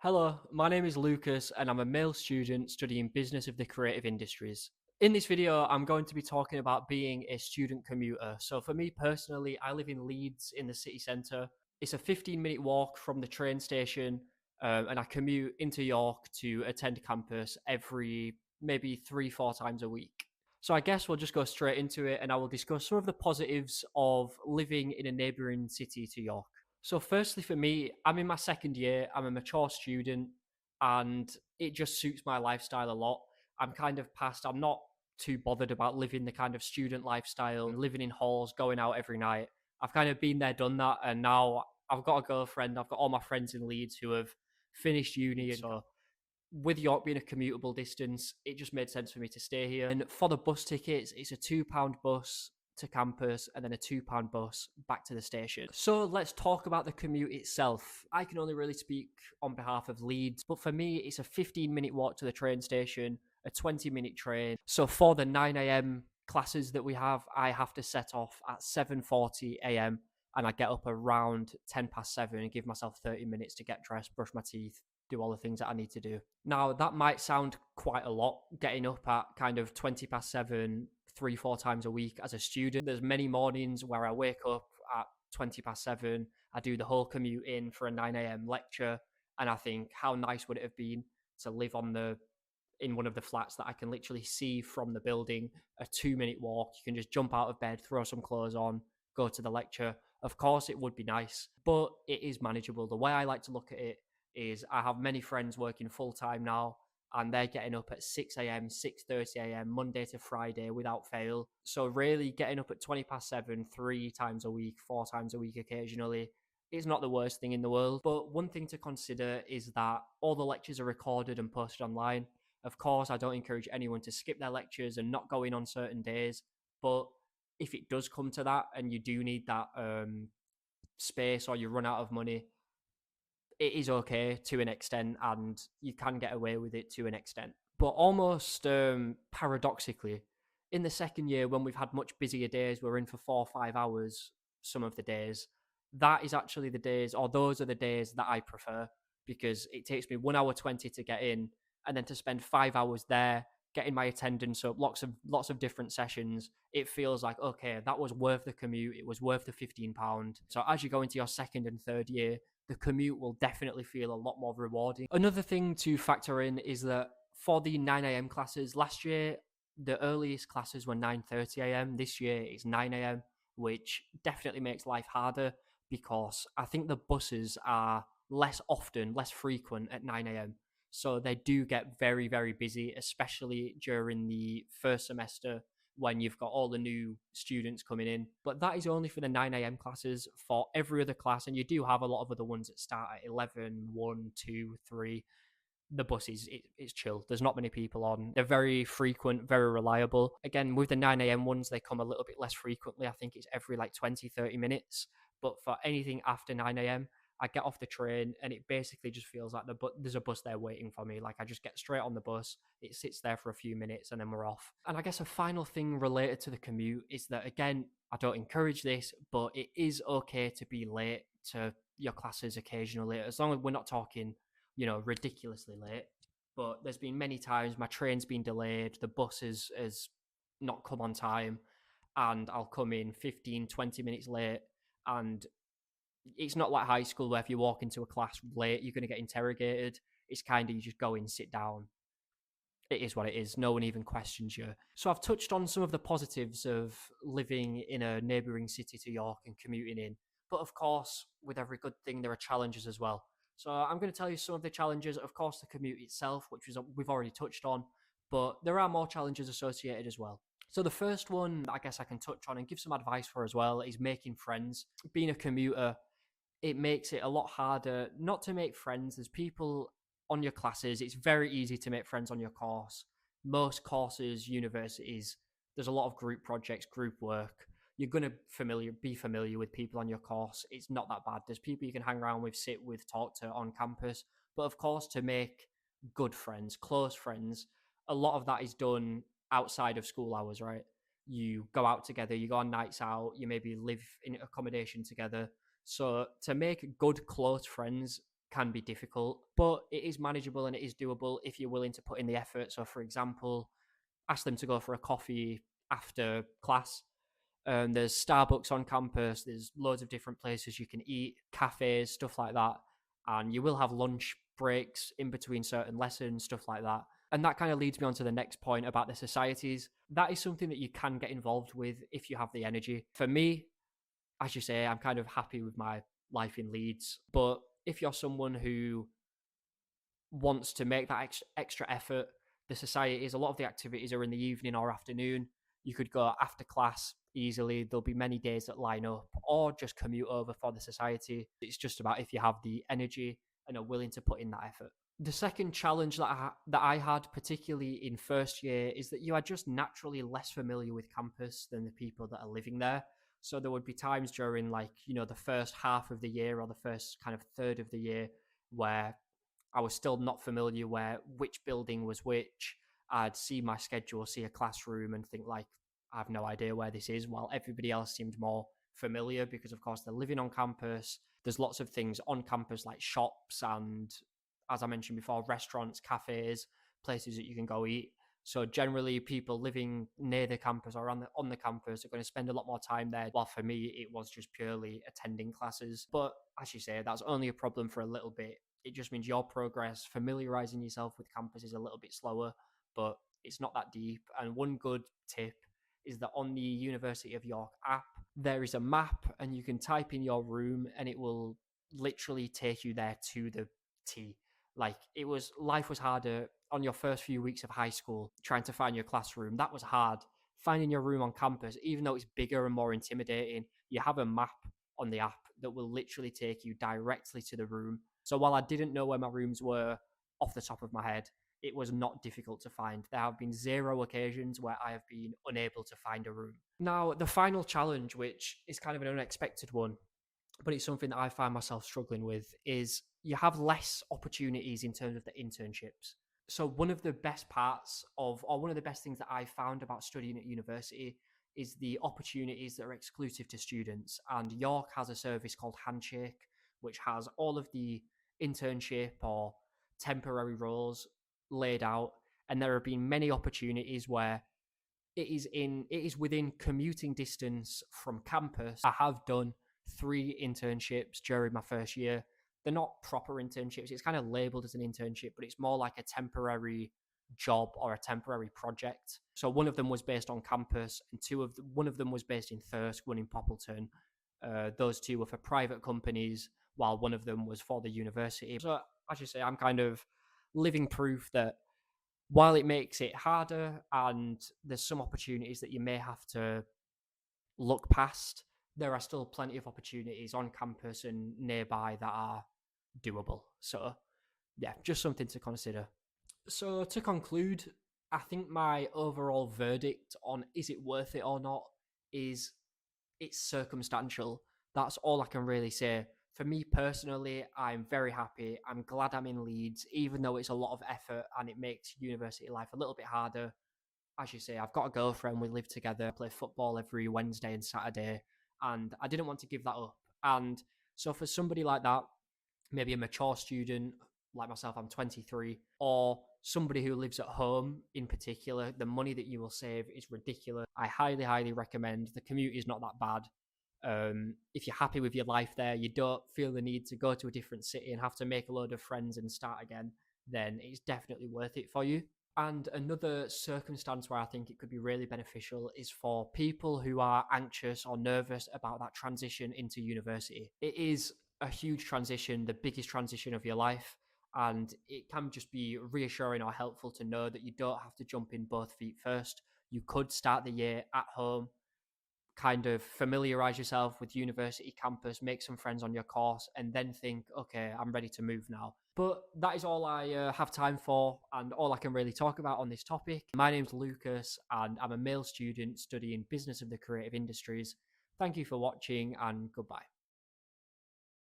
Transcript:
Hello, my name is Lucas and I'm a male student studying business of the creative industries. In this video, I'm going to be talking about being a student commuter. So for me personally, I live in Leeds in the city centre. It's a 15-minute walk from the train station, and I commute into York to attend campus every maybe 3, 4 times a week. So I guess we'll just go straight into it and I will discuss some of the positives of living in a neighbouring city to York. So, firstly, for me, I'm in my second year, I'm a mature student, and it just suits my lifestyle a lot. I'm not too bothered about living the kind of student lifestyle, living in halls, going out every night. I've kind of been there, done that, and now I've got a girlfriend, I've got all my friends in Leeds who have finished uni. So, with York being a commutable distance, it just made sense for me to stay here. And for the bus tickets, it's a £2 bus to campus and then a £2 bus back to the station. So let's talk about the commute itself. I can only really speak on behalf of Leeds, but for me, it's a 15-minute walk to the train station, a 20-minute train. So for the 9 a.m. classes that we have, I have to set off at 7:40 a.m. and I get up around 7:10 and give myself 30 minutes to get dressed, brush my teeth, do all the things that I need to do. Now, that might sound quite a lot, getting up at kind of 7:20, 3, 4 times a week as a student. There's many mornings where I wake up at 7:20, I do the whole commute in for a 9 a.m. lecture, and I think, how nice would it have been to live in one of the flats that I can literally see from the building, a 2-minute walk. You can just jump out of bed, throw some clothes on, go to the lecture. Of course, it would be nice, but it is manageable. The way I like to look at it is I have many friends working full time now, and they're getting up at 6 a.m., 6:30 a.m., Monday to Friday without fail. So, really, getting up at 7:20, 3 times a week, 4 times a week occasionally, is not the worst thing in the world. But one thing to consider is that all the lectures are recorded and posted online. Of course, I don't encourage anyone to skip their lectures and not go in on certain days. But if it does come to that and you do need that space or you run out of money, it is okay to an extent and you can get away with it to an extent. But almost paradoxically, in the second year, when we've had much busier days, we're in for 4 or 5 hours some of the days. That is actually the days, or those are the days that I prefer, because it takes me 1 hour 20 to get in and then to spend 5 hours there getting my attendance up, lots of different sessions. It feels like, okay, that was worth the commute, it was worth the £15. So as you go into your second and third year, the commute will definitely feel a lot more rewarding. Another thing to factor in is that for the 9 a.m. classes, last year the earliest classes were 9:30 a.m. This year it's 9 a.m., which definitely makes life harder because I think the buses are less frequent at 9 a.m. So they do get very, very busy, especially during the first semester when you've got all the new students coming in. But that is only for the 9 a.m. classes. For every other class, and you do have a lot of other ones that start at 11, 1, 2, 3. The buses, it's chill. There's not many people on. They're very frequent, very reliable. Again, with the 9 a.m. ones, they come a little bit less frequently. I think it's every like 20, 30 minutes. But for anything after 9 a.m., I get off the train and it basically just feels like there's a bus there waiting for me. Like I just get straight on the bus, it sits there for a few minutes and then we're off. And I guess a final thing related to the commute is that, again, I don't encourage this, but it is okay to be late to your classes occasionally, as long as we're not talking, ridiculously late. But there's been many times my train's been delayed, the bus has not come on time, and I'll come in 15, 20 minutes late, and it's not like high school where if you walk into a class late, you're going to get interrogated. It's kind of, you just go in, sit down. It is what it is. No one even questions you. So I've touched on some of the positives of living in a neighbouring city to York and commuting in. But of course, with every good thing, there are challenges as well. So I'm going to tell you some of the challenges. Of course, the commute itself, we've already touched on, but there are more challenges associated as well. So the first one I guess I can touch on and give some advice for as well is making friends. Being a commuter, it makes it a lot harder not to make friends. There's people on your classes. It's very easy to make friends on your course. Most courses, universities, there's a lot of group projects, group work. You're going to be familiar with people on your course. It's not that bad. There's people you can hang around with, sit with, talk to on campus. But of course, to make good friends, close friends, a lot of that is done outside of school hours, right? You go out together, you go on nights out, you maybe live in accommodation together. So to make good, close friends can be difficult, but it is manageable and it is doable if you're willing to put in the effort. So, for example, ask them to go for a coffee after class. There's Starbucks on campus. There's loads of different places you can eat, cafes, stuff like that. And you will have lunch breaks in between certain lessons, stuff like that. And that kind of leads me on to the next point about the societies. That is something that you can get involved with if you have the energy. For me, as you say, I'm kind of happy with my life in Leeds. But if you're someone who wants to make that extra effort, the societies, a lot of the activities are in the evening or afternoon. You could go after class easily. There'll be many days that line up, or just commute over for the society. It's just about if you have the energy and are willing to put in that effort. The second challenge that I had, particularly in first year, is that you are just naturally less familiar with campus than the people that are living there. So there would be times during, like, the first half of the year or the first kind of third of the year where I was still not familiar where which building was which. I'd see my schedule, see a classroom, and think like, I have no idea where this is, while everybody else seemed more familiar because, of course, they're living on campus. There's lots of things on campus like shops and, as I mentioned before, restaurants, cafes, places that you can go eat. So generally, people living near the campus or on the campus are going to spend a lot more time there. While for me, it was just purely attending classes. But as you say, that's only a problem for a little bit. It just means your progress, familiarizing yourself with campus, is a little bit slower, but it's not that deep. And one good tip is that on the University of York app, there is a map and you can type in your room and it will literally take you there to the T. Like, life was harder on your first few weeks of high school trying to find your classroom. That was hard. Finding your room on campus, even though it's bigger and more intimidating, you have a map on the app that will literally take you directly to the room. So while I didn't know where my rooms were off the top of my head, it was not difficult to find. There have been 0 occasions where I have been unable to find a room. Now, the final challenge, which is kind of an unexpected one, but it's something that I find myself struggling with, is you have less opportunities in terms of the internships. So one of the best parts of, or one of the best things that I found about studying at university is the opportunities that are exclusive to students. And York has a service called Handshake, which has all of the internship or temporary roles laid out. And there have been many opportunities where it is within commuting distance from campus. I have done 3 internships during my first year. They're not proper internships. It's kind of labeled as an internship, but it's more like a temporary job or a temporary project. So one of them was based on campus, and one of them was based in Thirsk, one in Poppleton. Those 2 were for private companies, while one of them was for the university. So, as you say, I'm kind of living proof that while it makes it harder and there's some opportunities that you may have to look past, there are still plenty of opportunities on campus and nearby that are doable. So, yeah, just something to consider. So, to conclude, I think my overall verdict on is it worth it or not is it's circumstantial. That's all I can really say. For me personally, I'm very happy. I'm glad I'm in Leeds, even though it's a lot of effort and it makes university life a little bit harder. As you say, I've got a girlfriend, we live together, play football every Wednesday and Saturday, and I didn't want to give that up. And so for somebody like that, maybe a mature student like myself, I'm 23, or somebody who lives at home in particular, the money that you will save is ridiculous. I highly, highly recommend. The commute is not that bad. If you're happy with your life there, you don't feel the need to go to a different city and have to make a load of friends and start again, then it's definitely worth it for you. And another circumstance where I think it could be really beneficial is for people who are anxious or nervous about that transition into university. It is a huge transition, the biggest transition of your life. And it can just be reassuring or helpful to know that you don't have to jump in both feet first. You could start the year at home, kind of familiarize yourself with university campus, make some friends on your course, and then think, okay, I'm ready to move now. But that is all I have time for and all I can really talk about on this topic. My name's Lucas and I'm a male student studying Business of the Creative Industries. Thank you for watching and goodbye.